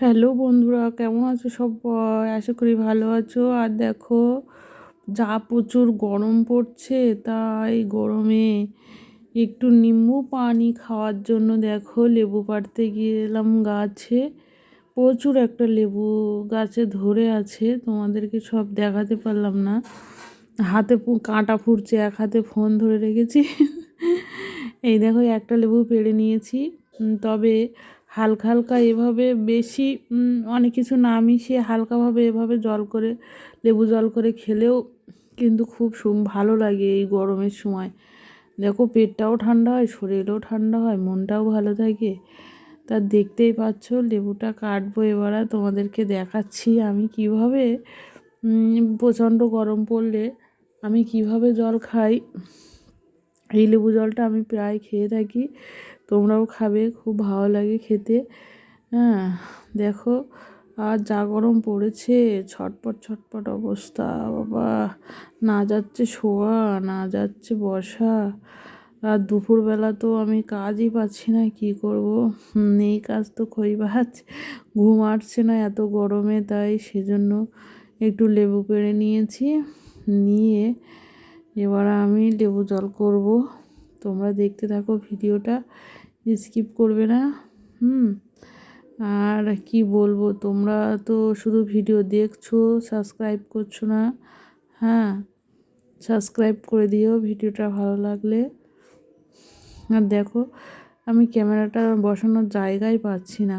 Hello বন্ধুরা, কেমন আছো সবাই? আশা করি ভালো আছো। আর দেখো, যা প্রচুর গরম পড়ছে, তাই গরমে একটু নিম্বু পানি খাওয়ার জন্য দেখো লেবু পাড়তে গেলাম গাছে। প্রচুর একটা লেবু গাছে ধরে আছে, তোমাদেরকে সব দেখাতে পারলাম না। হাতে কাঁটা ফুটছে, এক হাতে ফোন ধরে রেখেছি। এই দেখো, একটা লেবু পেড়ে নিয়েছি। তবে হালকা হালকা এভাবে বেশি অনেক কিছু না মিশিয়ে হালকাভাবে এভাবে জল করে, লেবু জল করে খেলেও কিন্তু খুব ভালো লাগে এই গরমের সময়। দেখো, পেটটাও ঠান্ডা হয়, শরীরও ঠান্ডা হয়, মনটাও ভালো থাকে। তা দেখতেই পাচ্ছ, লেবুটা কাটবো এবার, আর তোমাদেরকে দেখাচ্ছি আমি কিভাবে প্রচণ্ড গরম পড়লে আমি কিভাবে জল খাই। এই লেবু জলটা আমি প্রায় খেয়ে থাকি, তোমরাও খাবে, খুব ভালো লাগে খেতে। হ্যাঁ, দেখো, আর যা গরম পড়েছে, ছটপট ছটপট অবস্থা বাবা। না যাচ্ছে শোয়া, না যাচ্ছে বসা। আর দুপুরবেলা তো আমি কাজই পাচ্ছি না, কি করব। নেই কাজ তো খই ভাজ, ঘুম আসছে না এত গরমে, তাই সেজন্য একটু লেবু পেড়ে নিয়েছি। নিয়ে এবার আমি লেবু জল করব। তোমরা দেখতে থাকো ভিডিওটা, স্কিপ করবে না। আর কি বলবো, তোমরা তো শুধু ভিডিও দেখছো, সাবস্ক্রাইব করছো না। হ্যাঁ, সাবস্ক্রাইব করে দিও ভিডিওটা ভালো লাগলে। আর দেখো, আমি ক্যামেরাটা বসানোর জায়গায় পাচ্ছি না,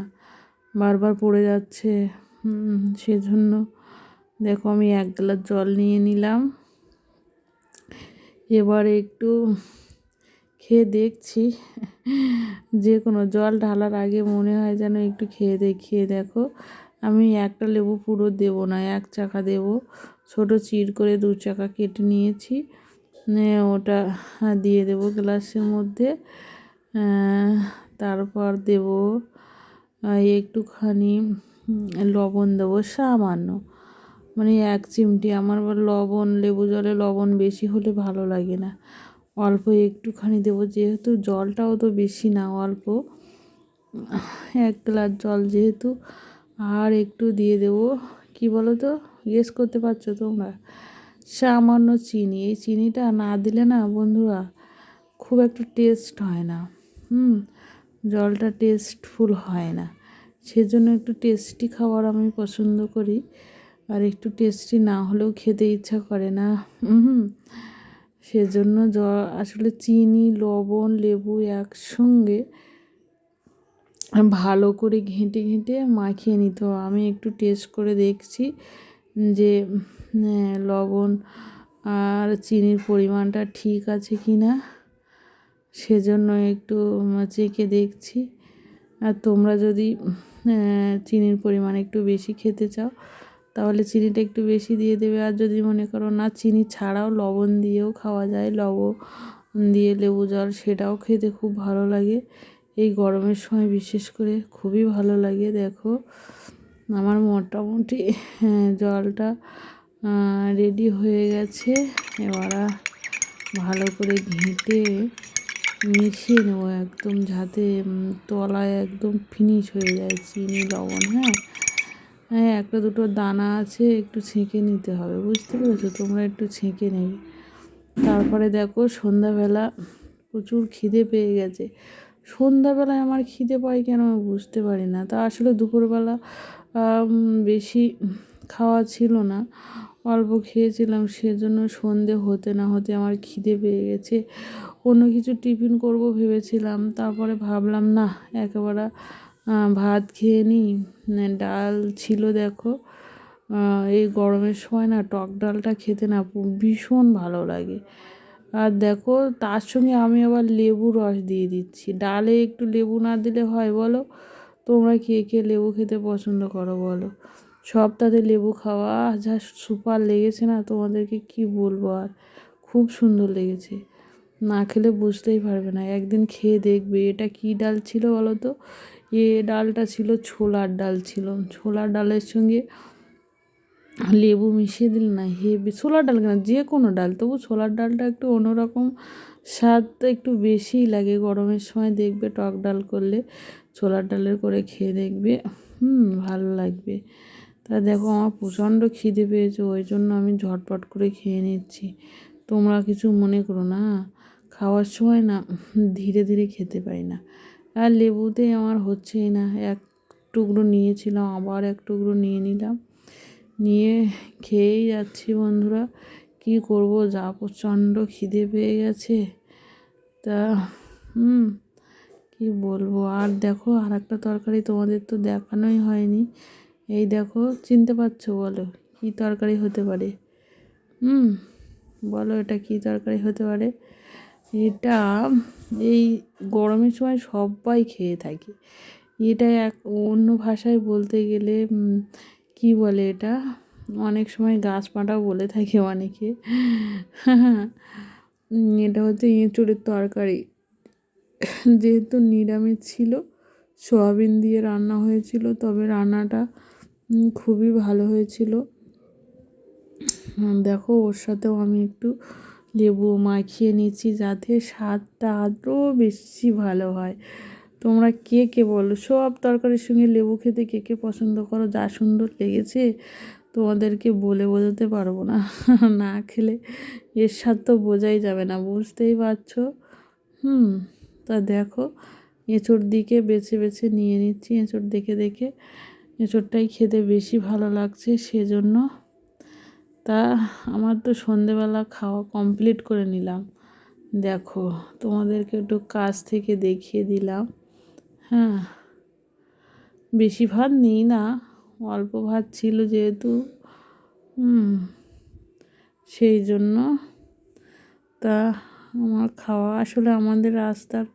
বারবার পড়ে যাচ্ছে। সেজন্য দেখো, আমি 1 গ্লাস জল নিয়ে নিলাম। এবারে একটু খেয়ে দেখছি। যে কোনো জল ঢালার আগে মনে হয় যেন একটু খেয়ে দেখো। আমি একটা লেবু পুরো দেবো না, 1 চাকা দেবো। ছোট চির করে 2 চাকা কেটে নিয়েছি, ওটা দিয়ে দেবো গ্লাসের মধ্যে। তারপর দেবো একটুখানি লবণ দেবো সামান্য, মানে 1 চিমটি। আমার লবণ, লেবু জলে লবণ বেশি হলে ভালো লাগে না, অল্প একটুখানি দেবো, যেহেতু জলটাও তো বেশি না, অল্প 1 গ্লাস জল যেহেতু। আর একটু দিয়ে দেবো, কি বলো তো, গেস করতে পারছো তোমরা? সামান্য চিনি। এই চিনিটা না দিলে না বন্ধুরা, খুব একটা টেস্ট হয় না। জলটা টেস্টফুল হয় না। সেজন্য একটু টেস্টি খাবার আমি পছন্দ করি, আর একটু টেস্টি না হলেও খেতে ইচ্ছা করে না। সেজন্য আসলে চিনি, লবণ, লেবু একসঙ্গে ভালো করে ঘেঁটে ঘেঁটে মাখিয়ে নিতে হবে। আমি একটু টেস্ট করে দেখছি যে লবণ আর চিনির পরিমাণটা ঠিক আছে কি না, সেজন্য একটু চেখে দেখছি। আর তোমরা যদি চিনির পরিমাণ একটু বেশি খেতে চাও, তাহলে চিনিটা একটু বেশি দিয়ে দেবে। আর যদি মনে করো না, চিনি ছাড়াও লবণ দিয়েও খাওয়া যায়, লবণ দিয়ে লেবু জল, সেটাও খেতে খুব ভালো লাগে। এই গরমের সময় বিশেষ করে খুবই ভালো লাগে। দেখো, আমার মোটামুটি জলটা রেডি হয়ে গেছে। এবার ভালো করে ঘেঁটে মিশিয়ে নেবো একদম, যাতে তলায় একদম ফিনিশ হয়ে যায় চিনি লবণ। হ্যাঁ, একটা দুটো দানা আছে, একটু ছেঁকে নিতে হবে, বুঝতে পেরেছো? তোমরা একটু ছেঁকে নেবে। তারপরে দেখো, সন্ধ্যাবেলা প্রচুর খিদে পেয়ে গেছে। সন্ধ্যাবেলায় আমার খিদে পায় কেন আমি বুঝতে পারি না। তা আসলে দুপুরবেলা বেশি খাওয়া ছিল না, অল্প খেয়েছিলাম, সেজন্য সন্ধে হতে না হতে আমার খিদে পেয়ে গেছে। অন্য কিছু টিফিন করব ভেবেছিলাম, তারপরে ভাবলাম না, একেবারে ভাত খেয়ে নিই। ডাল ছিল দেখো, এই গরমের সময় না টক ডালটা খেতে না ভীষণ ভালো লাগে। আর দেখো, তার সঙ্গে আমি আবার লেবু রস দিয়ে দিচ্ছি। ডালে একটু লেবু না দিলে হয় বলো? তোমরা কে কে লেবু খেতে পছন্দ করো বলো? সবটাতে লেবু খাওয়া যা সুপার লেগেছে না, তোমাদেরকে কি বলবো আর, খুব সুন্দর লেগেছে। না খেলে বুঝতেই পারবে না, একদিন খেয়ে দেখবে। এটা কি ডাল ছিল বলো তো? ডালটা ছিল ছোলার ডাল ছিল। ছোলার ডালের সঙ্গে লেবু মিশিয়ে দিলে না হেভি, ছোলার ডাল কেন, যে কোনো ডাল, তবু ছোলার ডালটা একটু অন্যরকম স্বাদটা একটু বেশিই লাগে। গরমের সময় দেখবে টক ডাল করলে ছোলার ডালের করে খেয়ে দেখবে, ভালো লাগবে। তা দেখো আমার প্রচণ্ড খিদে পেয়েছে, ওই জন্য আমি ঝটপট করে খেয়ে নিচ্ছি। তোমরা কিছু মনে করো না, খাওয়ার সময় না ধীরে ধীরে খেতে পারি না। আর লেবুতে আমার হচ্ছেই না, এক টুকরো নিয়েছিলাম, আবার এক টুকরো নিয়ে নিলাম, নিয়ে খেয়েই যাচ্ছি বন্ধুরা। কি করব, যা প্রচণ্ড খিদে পেয়ে গেছে। তা কি বলবো। আর দেখো আর একটা তরকারি তোমাদের তো দেখানোই হয়নি, এই দেখো, চিনতে পারছো? বলো কি তরকারি হতে পারে? বলো এটা কি তরকারি হতে পারে? এটা এই গরমের সময় সবাই খেয়ে থাকে। এটা এক অন্য ভাষায় বলতে গেলে কি বলে এটা, অনেক সময় গাছ পাঁটাও বলে থাকে অনেকে। এটা হচ্ছে এঁচোড়ের তরকারি। যেহেতু নিরামিষ ছিল, সয়াবিন দিয়ে রান্না হয়েছিল, তবে রান্নাটা খুবই ভালো হয়েছিল। দেখো ওর সাথেও আমি একটু লেবু মাখিয়ে নিচ্ছি, যাতে স্বাদটা আরও বেশি ভালো হয়। তোমরা কে কে বলো, সব তরকারির সঙ্গে লেবু খেতে কে কে পছন্দ করো? যা সুন্দর লেগেছে তোমাদেরকে বলে বোঝাতে পারবো না। না খেলে এর স্বাদ তো বোঝাই যাবে না, বুঝতেই পারছো। তা দেখো এঁচোড় দিকে বেছে বেছে নিয়ে নিচ্ছি, এঁচোড় দেখে দেখে, এঁচোড়টাই খেতে বেশি ভালো লাগছে সেজন্য। তা আমার তো সন্ধেবেলা খাওয়া কমপ্লিট করে নিলাম, দেখো তোমাদেরকে একটু কাছ থেকে দেখিয়ে দিলাম। হ্যাঁ, বেশি ভাত নিই না, অল্প ভাত ছিল যেহেতু, সেই জন্য। তা আমার খাওয়া আসলে, আমাদের রাস্তার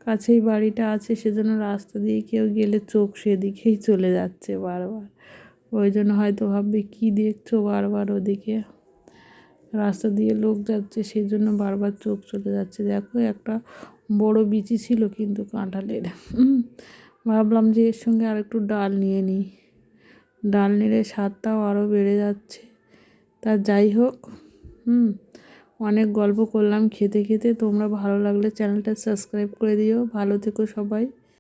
কাছেই বাড়িটা আছে, সেজন্য রাস্তা দিয়ে কেউ গেলে চোখ সেদিকেই চলে যাচ্ছে বারবার। ওই জন্য হয়তো ভাববে কী দেখছো বারবার ওদিকে, রাস্তা দিয়ে লোক যাচ্ছে সেই জন্য বারবার চোখ চলে যাচ্ছে। দেখো একটা বড় বিচি ছিল কিন্তু কাঁঠালের, ভাবলাম যে এর সঙ্গে আর একটু ডাল নিয়ে নিই, ডাল নিলে স্বাদটাও আরও বেড়ে যাচ্ছে। তা যাই হোক, অনেক গল্প করলাম খেতে খেতে। তোমরা ভালো লাগলে চ্যানেলটা সাবস্ক্রাইব করে দিও। ভালো থেকো সবাই।